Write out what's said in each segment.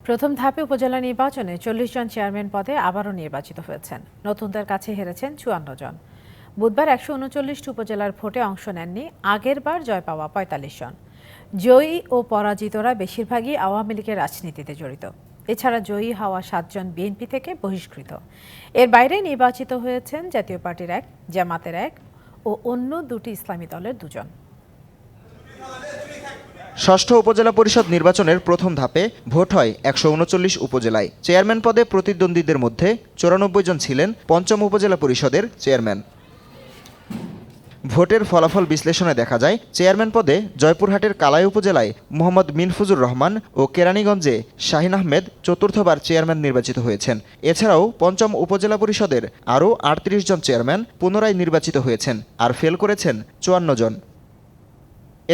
প্রথম ধাপে উপজেলা নির্বাচনে ৪০ জন চেয়ারম্যান পদে আবারও নির্বাচিত হয়েছেন। নতুনদের কাছে হেরেছেন ৫৪ জন। বুধবার ১৩৯টি উপজেলার ভোটে অংশ নেননি আগের বার জয় পাওয়া ৪৫ জন। জয়ী ও পরাজিতরা বেশিরভাগই আওয়ামী লীগের রাজনীতিতে জড়িত। এছাড়া জয়ী হওয়া ৭ জন বিএনপি থেকে বহিষ্কৃত। এর বাইরে নির্বাচিত হয়েছেন জাতীয় পার্টির ১, জামাতের ১ ও অন্য ২টি ইসলামী দলের ২ জন। ষষ্ঠ উপজেলা পরিষদ নির্বাচনের প্রথম ধাপে ভোট হয় ১৩৯ উপজেলায়। চেয়ারম্যান পদে প্রতিদ্বন্দ্বীদের মধ্যে ৯৪ জন ছিলেন পঞ্চম উপজেলা পরিষদের চেয়ারম্যান। ভোটের ফলাফল বিশ্লেষণে দেখা যায়, চেয়ারম্যান পদে জয়পুরহাটের কালাই উপজেলায় মোহাম্মদ মিনফুজুর রহমান ও কেরানীগঞ্জে শাহিন আহমেদ চতুর্থবার চেয়ারম্যান নির্বাচিত হয়েছেন। এছাড়াও পঞ্চম উপজেলা পরিষদের আরও ৩৮ জন চেয়ারম্যান পুনরায় নির্বাচিত হয়েছেন, আর ফেল করেছেন ৫৪ জন।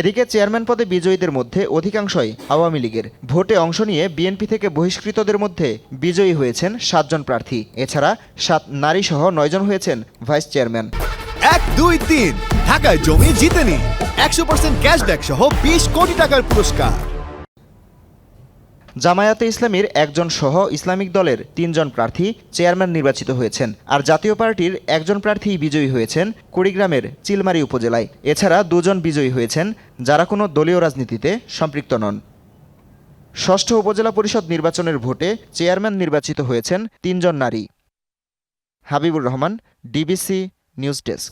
এদিকে চেয়ারম্যান পদে বিজয়ীদের মধ্যে অধিকাংশই আওয়ামী লীগের। ভোটে অংশ নিয়ে বিএনপি থেকে বহিষ্কৃতদের মধ্যে বিজয়ী হয়েছেন ৭ জন প্রার্থী। এছাড়া ৭ নারীসহ ৯ জন হয়েছেন ভাইস চেয়ারম্যান। ১, ২, ৩ ঢাকায় জমি জিতে নিন ১০০% ক্যাশব্যাক সহ ২০ কোটি টাকার পুরস্কার। জামায়াতে ইসলামীর ১ জন সহ ইসলামিক দলের ৩ জন প্রার্থী চেয়ারম্যান নির্বাচিত হয়েছেন, আর জাতীয় পার্টির ১ জন প্রার্থী বিজয়ী হয়েছেন কুড়িগ্রামের চিলমারী উপজেলায়। এছাড়া ২ জন বিজয়ী হয়েছেন যারা কোনো দলীয় রাজনীতিতে সম্পৃক্ত নন। ষষ্ঠ উপজেলা পরিষদ নির্বাচনের ভোটে চেয়ারম্যান নির্বাচিত হয়েছেন ৩ জন নারী। Habibur Rahman, DBC news desk.